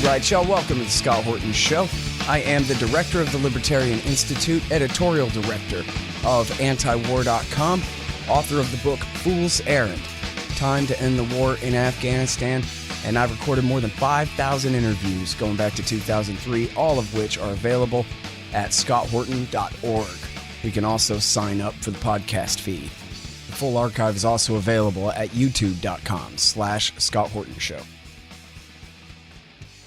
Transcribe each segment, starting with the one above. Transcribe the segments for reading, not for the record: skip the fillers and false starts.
right, y'all. Welcome to the Scott Horton Show. I am the director of the Libertarian Institute, editorial director of antiwar.com, author of the book Fool's Errand, Time to End the War in Afghanistan, and I've recorded more than 5,000 interviews going back to 2003, all of which are available at scotthorton.org. You can also sign up for the podcast feed. The full archive is also available at youtube.com/Scott Horton Show.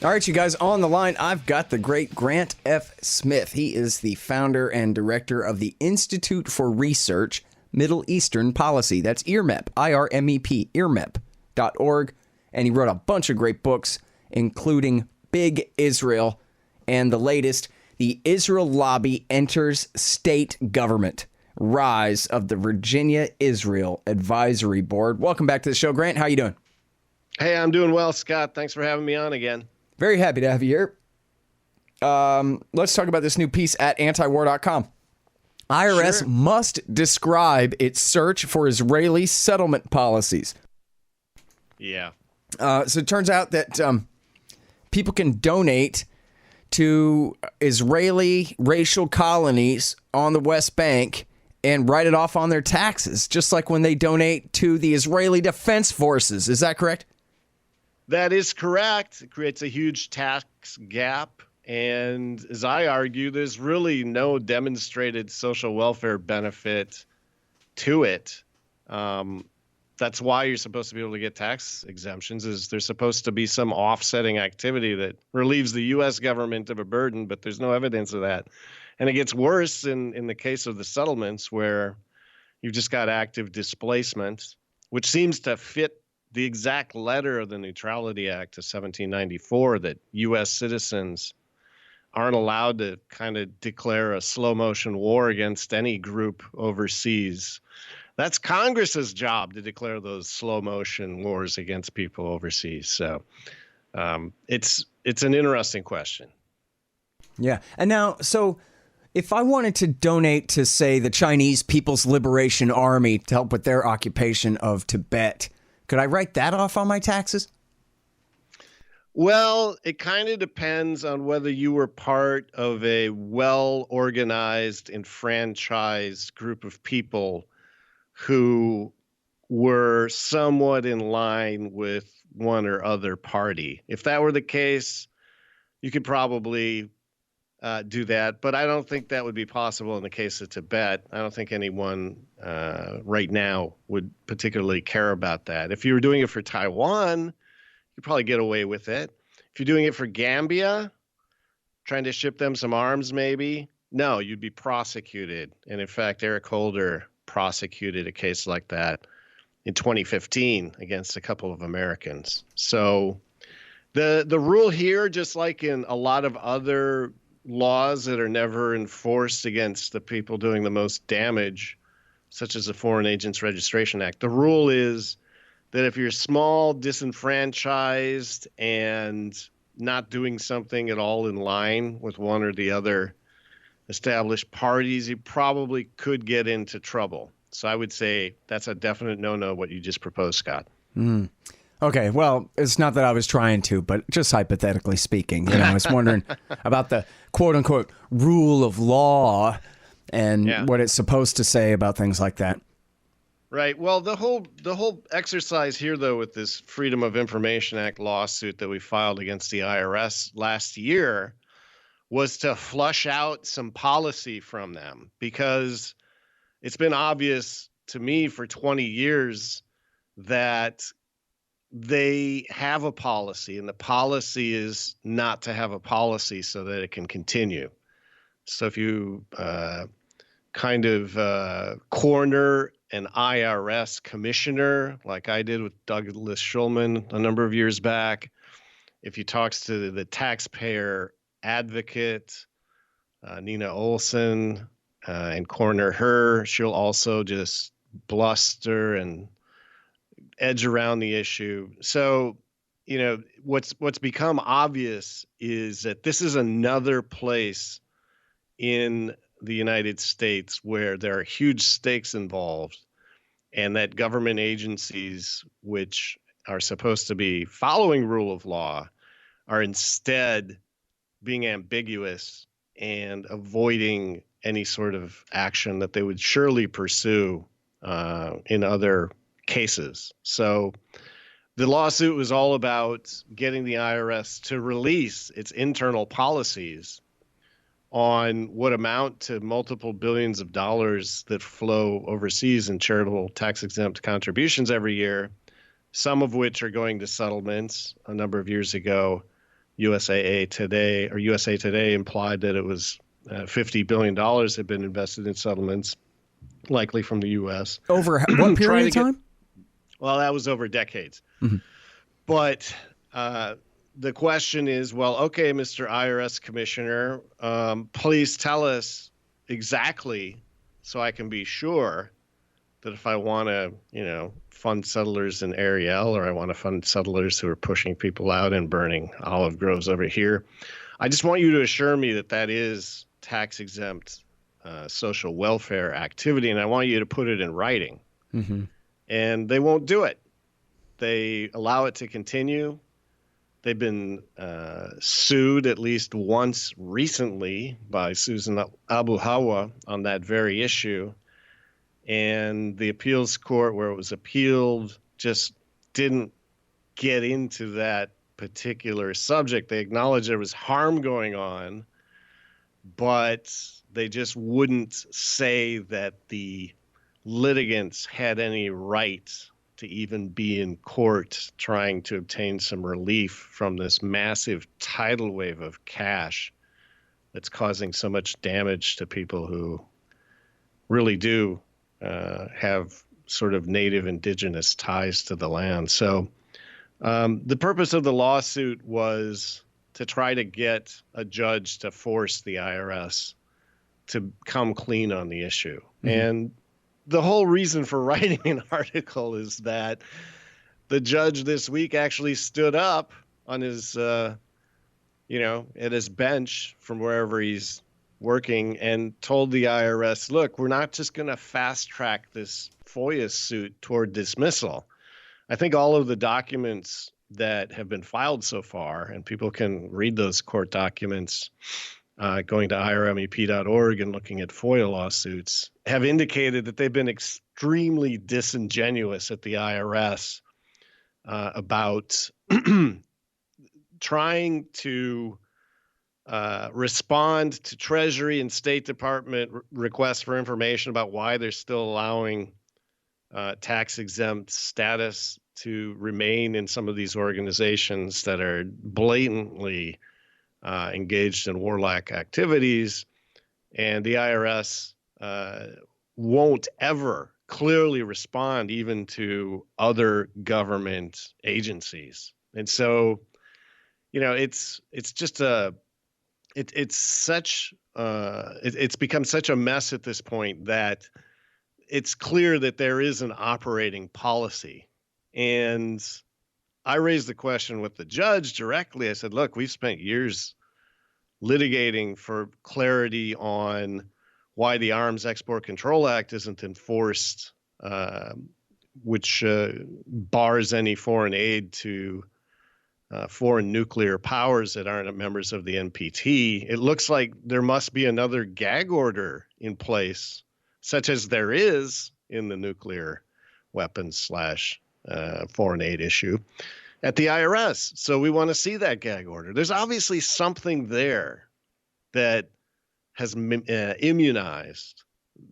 All right, you guys, on the line, I've got the great Grant F. Smith. He is the founder and director of the Institute for Research, Middle Eastern Policy. That's IRMEP, I-R-M-E-P, IRMEP.org. And he wrote a bunch of great books, including Big Israel and the latest, The Israel Lobby Enters State Government, Rise of the Virginia Israel Advisory Board. Welcome back to the show, Grant. How you doing? Hey, I'm doing well, Scott. Thanks for having me on again. Very happy to have you here. Let's talk about this new piece at antiwar.com. IRS must describe its search for Israeli settlement policies. Yeah. So it turns out that people can donate to Israeli racial colonies on the West Bank and write it off on their taxes, just like when they donate to the Israeli Defense Forces. Is that correct? That is correct. It creates a huge tax gap. And as I argue, there's really no demonstrated social welfare benefit to it. That's why you're supposed to be able to get tax exemptions, is there's supposed to be some offsetting activity that relieves the U.S. government of a burden, but there's no evidence of that. And it gets worse in the case of the settlements, where you've just got active displacement, which seems to fit the exact letter of the Neutrality Act of 1794, that U.S. citizens aren't allowed to kind of declare a slow motion war against any group overseas. That's Congress's job to declare those slow motion wars against people overseas. So it's an interesting question. Yeah. And now, so if I wanted to donate to, say, the Chinese People's Liberation Army to help with their occupation of Tibet, could I write that off on my taxes? Well, it kind of depends on whether you were part of a well-organized, enfranchised group of people who were somewhat in line with one or other party. If that were the case, you could probably do that, but I don't think that would be possible in the case of Tibet. I don't think anyone right now would particularly care about that. If you were doing it for Taiwan, you'd probably get away with it. If you're doing it for Gambia, trying to ship them some arms maybe, no, you'd be prosecuted. And in fact, Eric Holder prosecuted a case like that in 2015 against a couple of Americans. So the rule here, just like in a lot of other laws that are never enforced against the people doing the most damage, such as the Foreign Agents Registration Act, the rule is that if you're small, disenfranchised, and not doing something at all in line with one or the other established parties, you probably could get into trouble. So I would say that's a definite no-no, what you just proposed, Scott. Okay, well, it's not that I was trying to, but just hypothetically speaking, I was wondering about the quote-unquote rule of law and what it's supposed to say about things like that. Right. Well, the whole exercise here, though, with this Freedom of Information Act lawsuit that we filed against the IRS last year was to flush out some policy from them, because it's been obvious to me for 20 years that they have a policy, and the policy is not to have a policy so that it can continue. So if you corner an IRS commissioner, like I did with Douglas Shulman a number of years back, if you talk to the taxpayer advocate, Nina Olson, and corner her, she'll also just bluster and edge around the issue. So, what's become obvious is that this is another place in the United States where there are huge stakes involved, and that government agencies, which are supposed to be following rule of law, are instead being ambiguous and avoiding any sort of action that they would surely pursue in other cases. So the lawsuit was all about getting the IRS to release its internal policies on what amount to multiple billions of dollars that flow overseas in charitable tax-exempt contributions every year, some of which are going to settlements. A number of years ago, USA Today implied that it was $50 billion had been invested in settlements, likely from the U.S. Over what period of time? Well, that was over decades. Mm-hmm. But the question is, well, okay, Mr. IRS Commissioner, please tell us exactly so I can be sure that if I want to, fund settlers in Ariel, or I want to fund settlers who are pushing people out and burning olive groves over here, I just want you to assure me that that is tax-exempt social welfare activity, and I want you to put it in writing. Mm-hmm. And they won't do it. They allow it to continue. They've been sued at least once recently by Susan Abu Hawa on that very issue. And the appeals court where it was appealed just didn't get into that particular subject. They acknowledged there was harm going on, but they just wouldn't say that the litigants had any right to even be in court trying to obtain some relief from this massive tidal wave of cash that's causing so much damage to people who really do have sort of native indigenous ties to the land. So the purpose of the lawsuit was to try to get a judge to force the IRS to come clean on the issue. Mm-hmm. And the whole reason for writing an article is that the judge this week actually stood up on his, at his bench from wherever he's working and told the IRS, look, we're not just going to fast track this FOIA suit toward dismissal. I think all of the documents that have been filed so far, and people can read those court documents going to irmep.org and looking at FOIA lawsuits, have indicated that they've been extremely disingenuous at the IRS about trying to respond to Treasury and State Department requests for information about why they're still allowing tax-exempt status to remain in some of these organizations that are blatantly engaged in warlike activities. And the IRS won't ever clearly respond even to other government agencies. And so, it's become such a mess at this point that it's clear that there is an operating policy. And I raised the question with the judge directly. I said, look, we've spent years litigating for clarity on why the Arms Export Control Act isn't enforced, which bars any foreign aid to foreign nuclear powers that aren't members of the NPT. It looks like there must be another gag order in place, such as there is in the nuclear weapons / foreign aid issue at the IRS. So we want to see that gag order. There's obviously something there that has immunized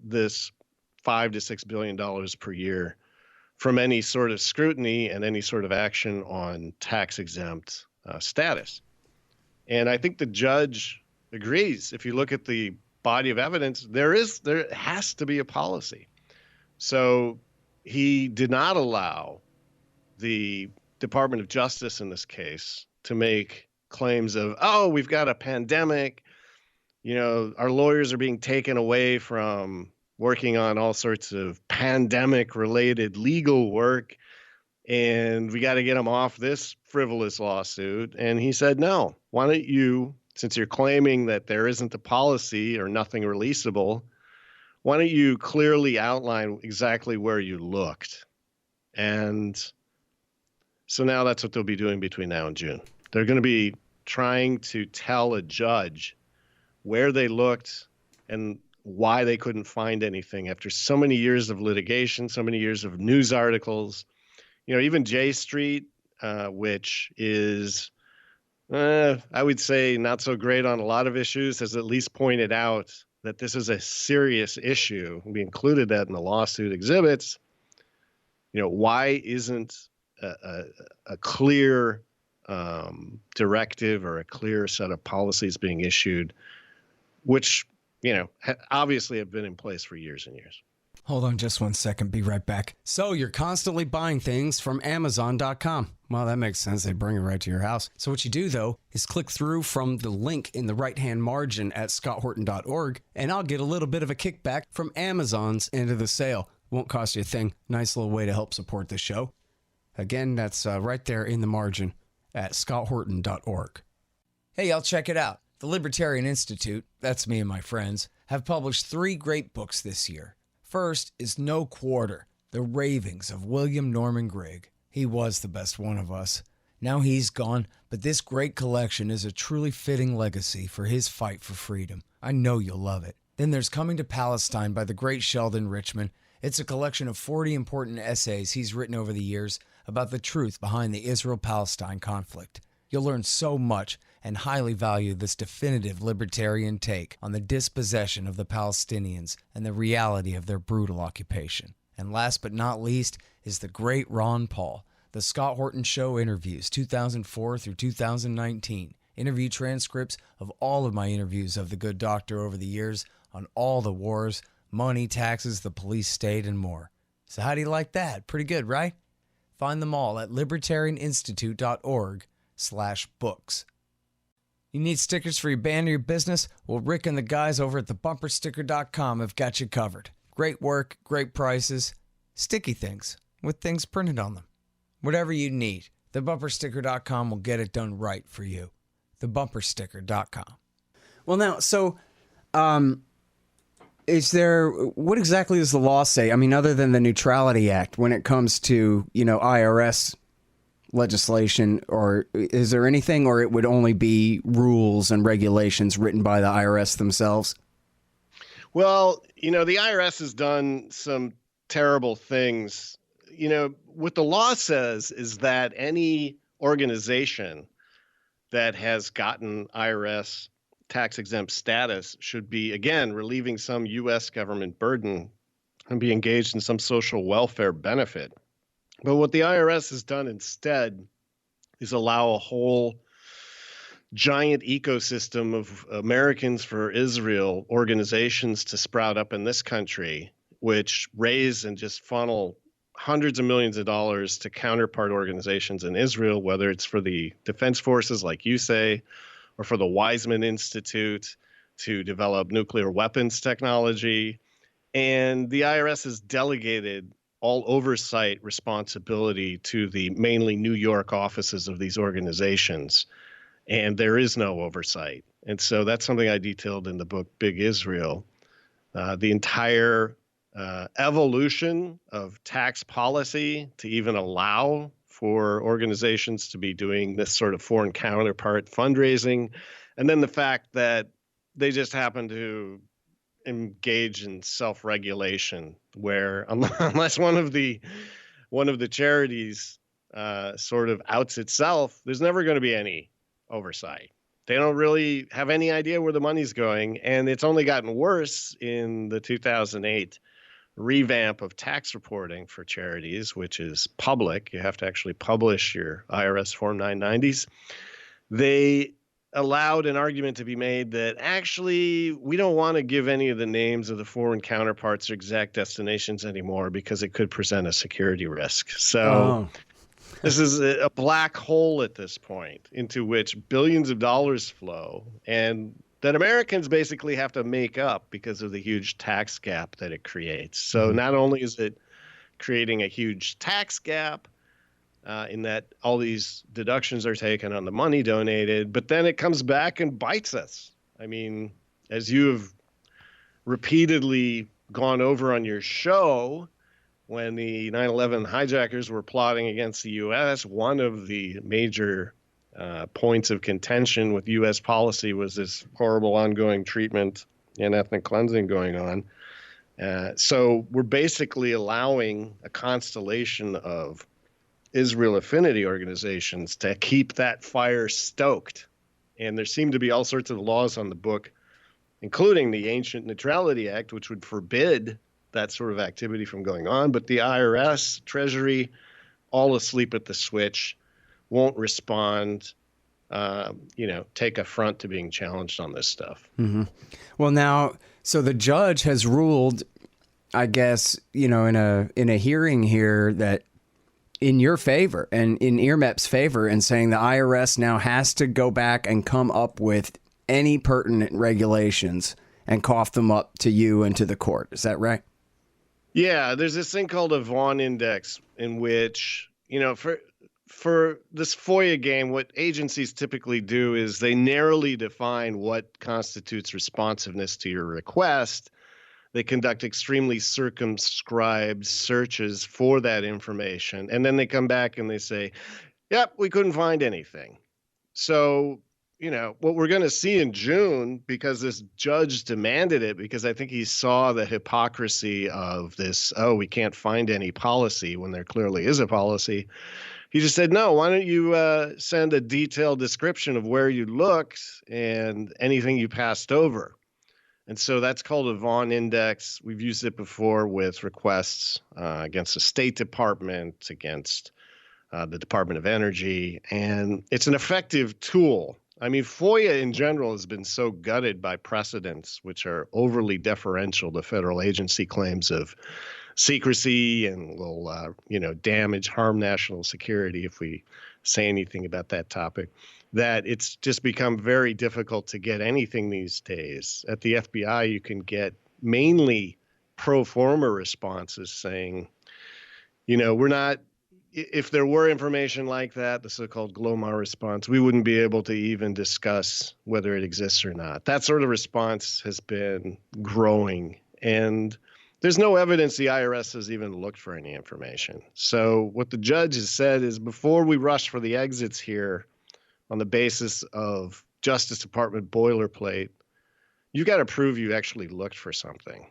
this $5 to $6 billion per year from any sort of scrutiny and any sort of action on tax-exempt status. And I think the judge agrees. If you look at the body of evidence, there has to be a policy. So he did not allow the Department of Justice in this case to make claims of, we've got a pandemic, our lawyers are being taken away from working on all sorts of pandemic-related legal work, and we got to get them off this frivolous lawsuit. And he said, no, why don't you, since you're claiming that there isn't a policy or nothing releasable, why don't you clearly outline exactly where you looked? And so now that's what they'll be doing between now and June. They're going to be trying to tell a judge where they looked and why they couldn't find anything after so many years of litigation, so many years of news articles. Even J Street, which is, I would say, not so great on a lot of issues, has at least pointed out that this is a serious issue. We included that in the lawsuit exhibits. Why isn't a clear directive or a clear set of policies being issued, which, obviously have been in place for years and years? Hold on just one second. Be right back. So you're constantly buying things from Amazon.com. Well, that makes sense. They bring it right to your house. So what you do, though, is click through from the link in the right-hand margin at scotthorton.org, and I'll get a little bit of a kickback from Amazon's end of the sale. Won't cost you a thing. Nice little way to help support the show. Again, that's right there in the margin at scotthorton.org. Hey, y'all, check it out. The Libertarian Institute, that's me and my friends, have published 3 great books this year. First is No Quarter, The Ravings of William Norman Grigg. He was the best one of us. Now he's gone, but this great collection is a truly fitting legacy for his fight for freedom. I know you'll love it. Then there's Coming to Palestine by the great Sheldon Richman. It's a collection of 40 important essays he's written over the years about the truth behind the Israel-Palestine conflict. You'll learn so much and highly value this definitive libertarian take on the dispossession of the Palestinians and the reality of their brutal occupation. And last but not least is the great Ron Paul, The Scott Horton Show Interviews, 2004 through 2019. Interview transcripts of all of my interviews of the good doctor over the years on all the wars, money, taxes, the police state, and more. So how do you like that? Pretty good, right? Find them all at libertarianinstitute.org/books. You need stickers for your band or your business? Well, Rick and the guys over at thebumpersticker.com have got you covered. Great work, great prices, sticky things with things printed on them. Whatever you need, thebumpersticker.com will get it done right for you. Thebumpersticker.com. Well, now, so, what exactly does the law say? I mean, other than the Neutrality Act, when it comes to, IRS legislation, or is there anything, or it would only be rules and regulations written by the IRS themselves? Well, the IRS has done some terrible things. What the law says is that any organization that has gotten IRS tax-exempt status should be, again, relieving some U.S. government burden and be engaged in some social welfare benefit. But what the IRS has done instead is allow a whole giant ecosystem of Americans for Israel organizations to sprout up in this country, which raise and just funnel hundreds of millions of dollars to counterpart organizations in Israel, whether it's for the defense forces, like you say, or for the Weizmann Institute to develop nuclear weapons technology. And the IRS has delegated all oversight responsibility to the mainly New York offices of these organizations. And there is no oversight. And so that's something I detailed in the book, Big Israel. The entire evolution of tax policy to even allow for organizations to be doing this sort of foreign counterpart fundraising. And then the fact that they just happen to engage in self-regulation, where unless one of the charities sort of outs itself, there's never going to be any oversight. They don't really have any idea where the money's going, and it's only gotten worse in the 2008 revamp of tax reporting for charities, which is public. You have to actually publish your IRS Form 990s. They allowed an argument to be made that actually we don't want to give any of the names of the foreign counterparts or exact destinations anymore because it could present a security risk. So this is a black hole at this point into which billions of dollars flow, and that Americans basically have to make up because of the huge tax gap that it creates. So not only is it creating a huge tax gap, in that all these deductions are taken on the money donated, but then it comes back and bites us. I mean, as you have repeatedly gone over on your show, when the 9/11 hijackers were plotting against the U.S., one of the major points of contention with U.S. policy was this horrible ongoing treatment and ethnic cleansing going on. So we're basically allowing a constellation of Israel affinity organizations to keep that fire stoked. And there seem to be all sorts of laws on the book, including the Ancient Neutrality Act, which would forbid that sort of activity from going on. But the IRS, Treasury, all asleep at the switch, won't respond, take affront to being challenged on this stuff. Mm-hmm. Well, now, so the judge has ruled, I guess, in a hearing here that in your favor and in IRMEP's favor, and saying the IRS now has to go back and come up with any pertinent regulations and cough them up to you and to the court. Is that right? Yeah, there's this thing called a Vaughan Index in which, for this FOIA game, what agencies typically do is they narrowly define what constitutes responsiveness to your request. They conduct extremely circumscribed searches for that information. And then they come back and they say, yep, we couldn't find anything. So, what we're going to see in June, because this judge demanded it, because I think he saw the hypocrisy of this, we can't find any policy when there clearly is a policy. He just said, no, why don't you send a detailed description of where you looked and anything you passed over? And so that's called a Vaughan Index. We've used it before with requests against the State Department, against the Department of Energy, and it's an effective tool. I mean, FOIA in general has been so gutted by precedents, which are overly deferential to federal agency claims of secrecy and will, harm national security if we say anything about that topic, that it's just become very difficult to get anything these days. At the FBI, you can get mainly pro forma responses saying, we're not, if there were information like that, the so-called GLOMAR response, we wouldn't be able to even discuss whether it exists or not. That sort of response has been growing, and there's no evidence the IRS has even looked for any information. So what the judge has said is, before we rush for the exits here on the basis of Justice Department boilerplate, you've got to prove you actually looked for something.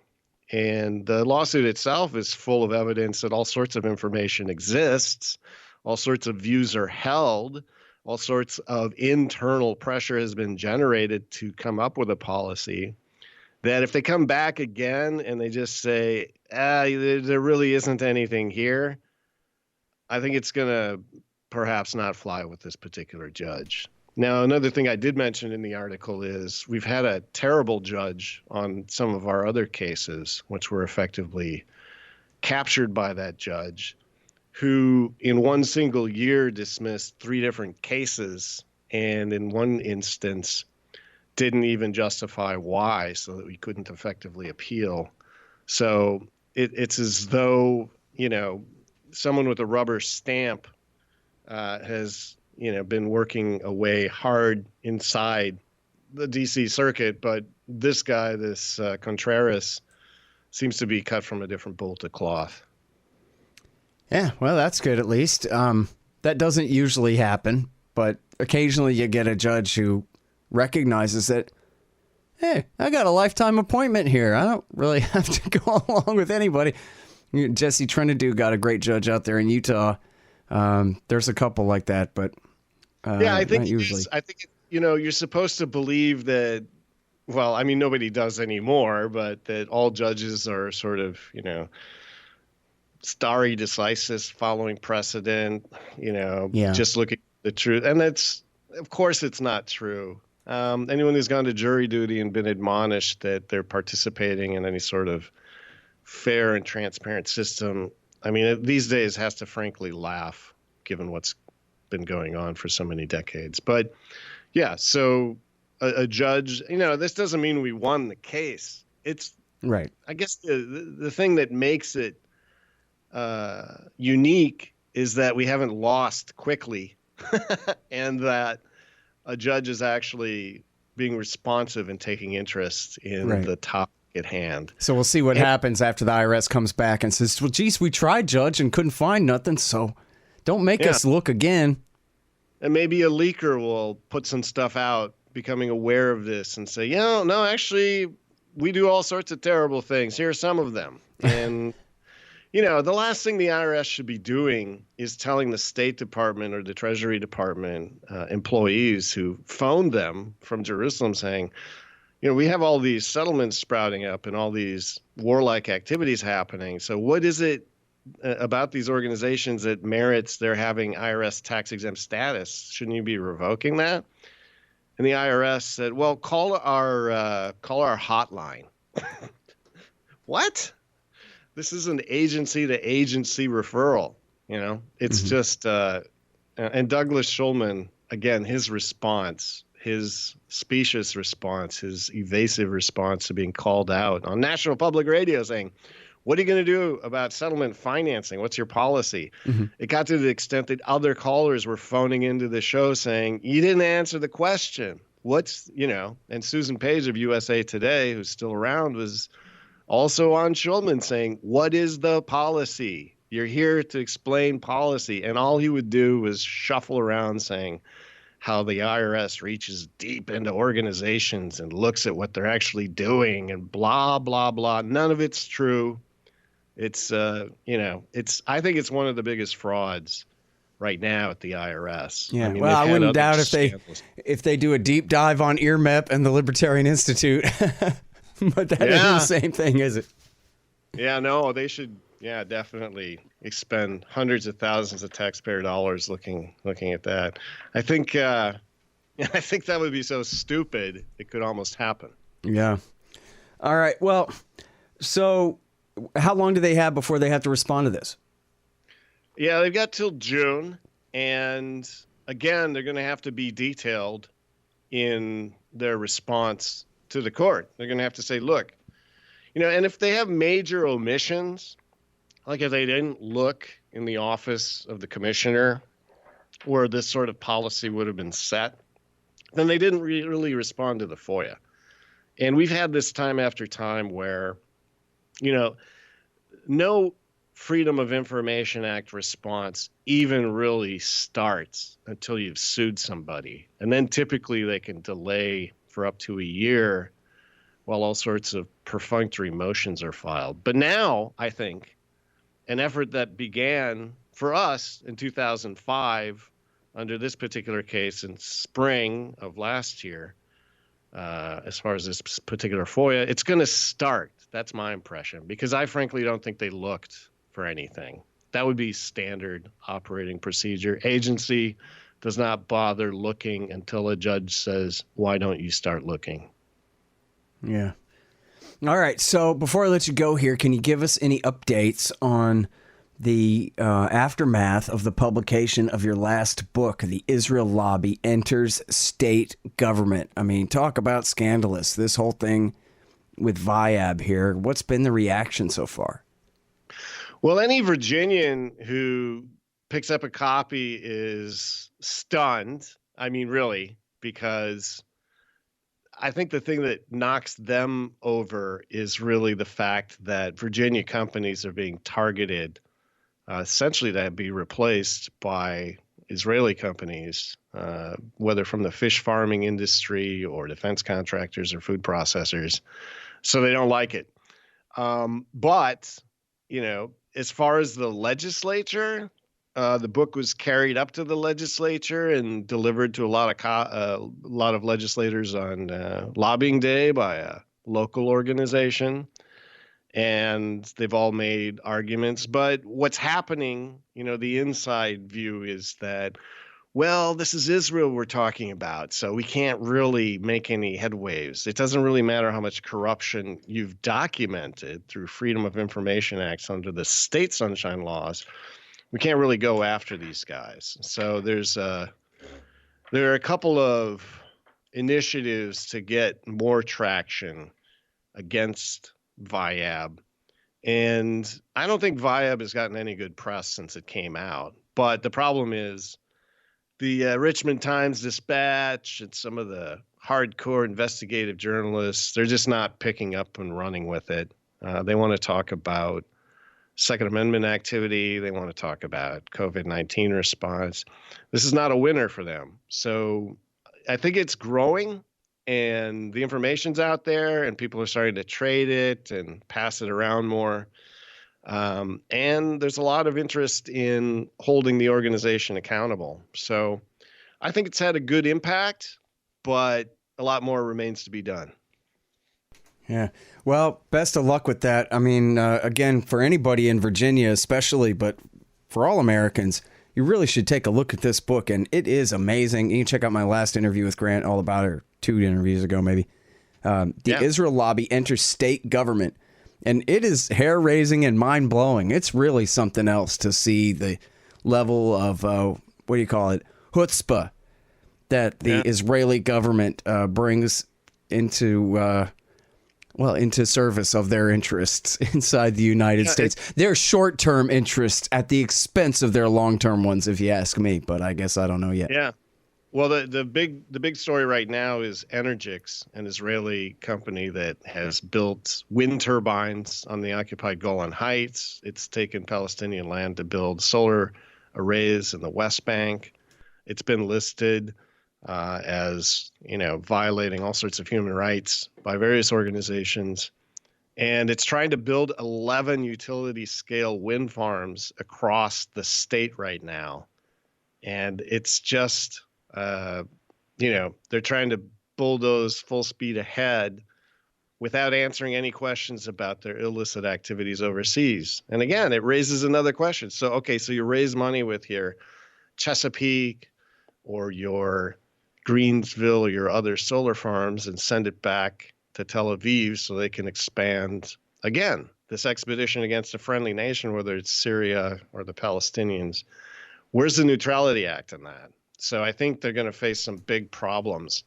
And the lawsuit itself is full of evidence that all sorts of information exists, all sorts of views are held, all sorts of internal pressure has been generated to come up with a policy that if they come back again and they just say, there really isn't anything here, I think it's going to perhaps not fly with this particular judge. Now, another thing I did mention in the article is we've had a terrible judge on some of our other cases, which were effectively captured by that judge, who in one single year dismissed 3 different cases, and in one instance didn't even justify why, so that we couldn't effectively appeal. So it's as though, someone with a rubber stamp has been working away hard inside the D.C. circuit, but this guy, this Contreras, seems to be cut from a different bolt of cloth. Yeah, well, that's good at least. That doesn't usually happen, but occasionally you get a judge who recognizes that, hey, I got a lifetime appointment here. I don't really have to go along with anybody. Jesse Trinidad got a great judge out there in Utah. There's a couple like that, but I think usually. You're supposed to believe that. Well, I mean, nobody does anymore, but that all judges are sort of, stare decisis, following precedent. Just looking at the truth, and of course, it's not true. Anyone who's gone to jury duty and been admonished that they're participating in any sort of fair and transparent system, I mean, these days has to frankly laugh, given what's been going on for so many decades. But yeah, so a judge, this doesn't mean we won the case. It's right. I guess the thing that makes it unique is that we haven't lost quickly and that a judge is actually being responsive and taking interest in the topic at hand. So we'll see what happens after the IRS comes back and says, well, geez, we tried, Judge, and couldn't find nothing, so don't make us look again. And maybe a leaker will put some stuff out, becoming aware of this and say, no, actually, we do all sorts of terrible things. Here are some of them. And, the last thing the IRS should be doing is telling the State Department or the Treasury Department employees who phoned them from Jerusalem saying, we have all these settlements sprouting up and all these warlike activities happening. So what is it about these organizations that merits their having IRS tax exempt status? Shouldn't you be revoking that? And the IRS said, well, call our hotline. What? This is an agency to agency referral. It's just, and Douglas Schulman, again, his response, his specious response, his evasive response to being called out on National Public Radio saying, what are you going to do about settlement financing? What's your policy? It got to the extent that other callers were phoning into the show saying, you didn't answer the question. And Susan Page of USA Today, who's still around, was also on Schulman saying, what is the policy? You're here to explain policy. And all he would do was shuffle around saying how the IRS reaches deep into organizations and looks at what they're actually doing and blah, blah, blah. None of it's true. It's, I think it's one of the biggest frauds right now at the IRS. Yeah, I wouldn't doubt if they do a deep dive on IRMEP and the Libertarian Institute. But that isn't the same thing, is it? Yeah, no, they should, definitely expend hundreds of thousands of taxpayer dollars looking at that. I think that would be so stupid it could almost happen. Yeah. All right. Well, so how long do they have before they have to respond to this? Yeah, they've got till June, and again, they're going to have to be detailed in their response to the court. They're going to have to say, look, and if they have major omissions, like if they didn't look in the office of the commissioner where this sort of policy would have been set, then they didn't really respond to the FOIA. And we've had this time after time where, no Freedom of Information Act response even really starts until you've sued somebody. And then typically they can delay for up to a year while all sorts of perfunctory motions are filed. But now, I think, an effort that began for us in 2005 under this particular case in spring of last year, as far as this particular FOIA, it's going to start. That's my impression, because I frankly don't think they looked for anything. That would be standard operating procedure. Agency does not bother looking until a judge says, why don't you start looking? Yeah. All right. So before I let you go here, can you give us any updates on the aftermath of the publication of your last book, The Israel Lobby Enters State Government? I mean, talk about scandalous. This whole thing with VIAB here. What's been the reaction so far? Well, any Virginian who picks up a copy is stunned. I mean, really, because I think the thing that knocks them over is really the fact that Virginia companies are being targeted essentially to be replaced by Israeli companies, whether from the fish farming industry or defense contractors or food processors. So they don't like it. But, as far as the legislature, the book was carried up to the legislature and delivered to a lot of legislators on lobbying day by a local organization. And they've all made arguments. But what's happening, the inside view is that, well, this is Israel we're talking about, so we can't really make any headwaves. It doesn't really matter how much corruption you've documented through Freedom of Information Acts under the state sunshine laws. We can't really go after these guys. So there are a couple of initiatives to get more traction against VIAB. And I don't think VIAB has gotten any good press since it came out. But the problem is the Richmond Times-Dispatch and some of the hardcore investigative journalists, they're just not picking up and running with it. They want to talk about Second Amendment activity. They want to talk about COVID-19 response. This is not a winner for them. So I think it's growing, and the information's out there, and people are starting to trade it and pass it around more. And there's a lot of interest in holding the organization accountable. So I think it's had a good impact, but a lot more remains to be done. Yeah. Well, best of luck with that. I mean, again, for anybody in Virginia especially, but for all Americans, you really should take a look at this book, and it is amazing. You can check out my last interview with Grant all about it, or 2 interviews ago maybe. Israel Lobby Enters State Government, and it is hair-raising and mind-blowing. It's really something else to see the level of, what do you call it, chutzpah that the Israeli government brings into service of their interests inside the United States. Their short-term interests at the expense of their long-term ones, if you ask me. But I guess I don't know yet. Yeah. Well, the big story right now is Energix, an Israeli company that has built wind turbines on the occupied Golan Heights. It's taken Palestinian land to build solar arrays in the West Bank. It's been listed as, violating all sorts of human rights by various organizations. And it's trying to build 11 utility scale wind farms across the state right now. And it's just, they're trying to bulldoze full speed ahead without answering any questions about their illicit activities overseas. And again, it raises another question. So you raise money with your Chesapeake or your Greensville or your other solar farms and send it back to Tel Aviv so they can expand, again, this expedition against a friendly nation, whether it's Syria or the Palestinians. Where's the Neutrality Act in that? So I think they're going to face some big problems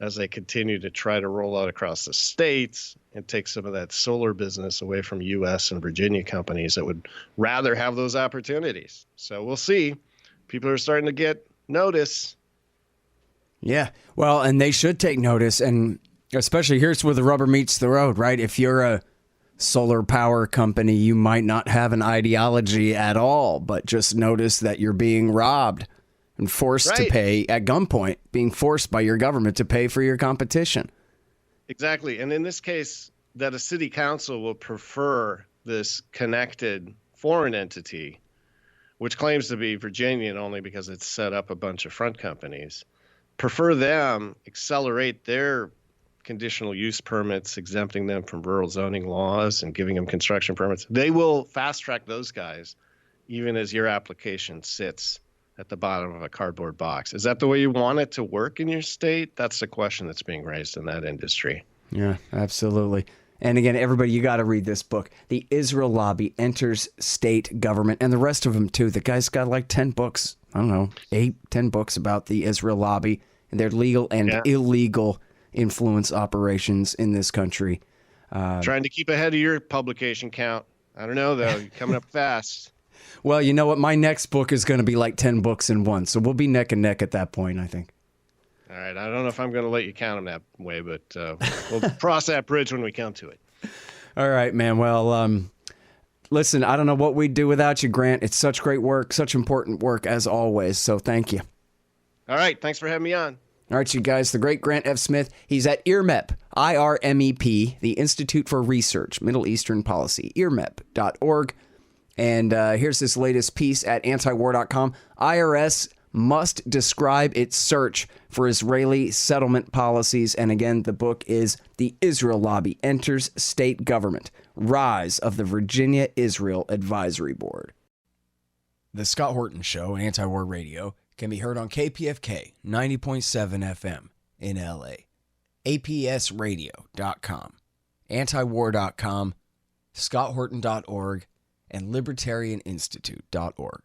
as they continue to try to roll out across the states and take some of that solar business away from U.S. and Virginia companies that would rather have those opportunities. So we'll see. People are starting to get notice. Yeah, well, and they should take notice, and especially here's where the rubber meets the road, right? If you're a solar power company, you might not have an ideology at all, but just notice that you're being robbed and forced to pay at gunpoint, being forced by your government to pay for your competition. Exactly, and in this case, that a city council will prefer this connected foreign entity, which claims to be Virginian only because it's set up a bunch of front companies, prefer them, accelerate their conditional use permits, exempting them from rural zoning laws and giving them construction permits. They will fast track those guys, even as your application sits at the bottom of a cardboard box. Is that the way you want it to work in your state? That's the question that's being raised in that industry. Yeah, absolutely. And again, everybody, you got to read this book. The Israel Lobby Enters State Government, and the rest of them too. The guy's got like 10 books. I don't know, 8-10 books about the Israel Lobby and their legal and illegal influence operations in this country. Trying to keep ahead of your publication count. I don't know, though. You're coming up fast. Well, you know what? My next book is going to be like 10 books in one, so we'll be neck and neck at that point, I think. All right. I don't know if I'm going to let you count them that way, but we'll cross that bridge when we come to it. All right, man. Well, listen, I don't know what we'd do without you, Grant. It's such great work, such important work as always, so thank you. All right. Thanks for having me on. All right, you guys, the great Grant F. Smith. He's at IRMEP, IRMEP, the Institute for Research, Middle Eastern Policy, IRMEP.org. And here's this latest piece at antiwar.com. IRS must describe its search for Israeli settlement policies. And again, the book is The Israel Lobby Enters State Government, Rise of the Virginia-Israel Advisory Board. The Scott Horton Show on Anti-War Radio can be heard on KPFK 90.7 FM in LA, APSradio.com, antiwar.com, scotthorton.org, and libertarianinstitute.org.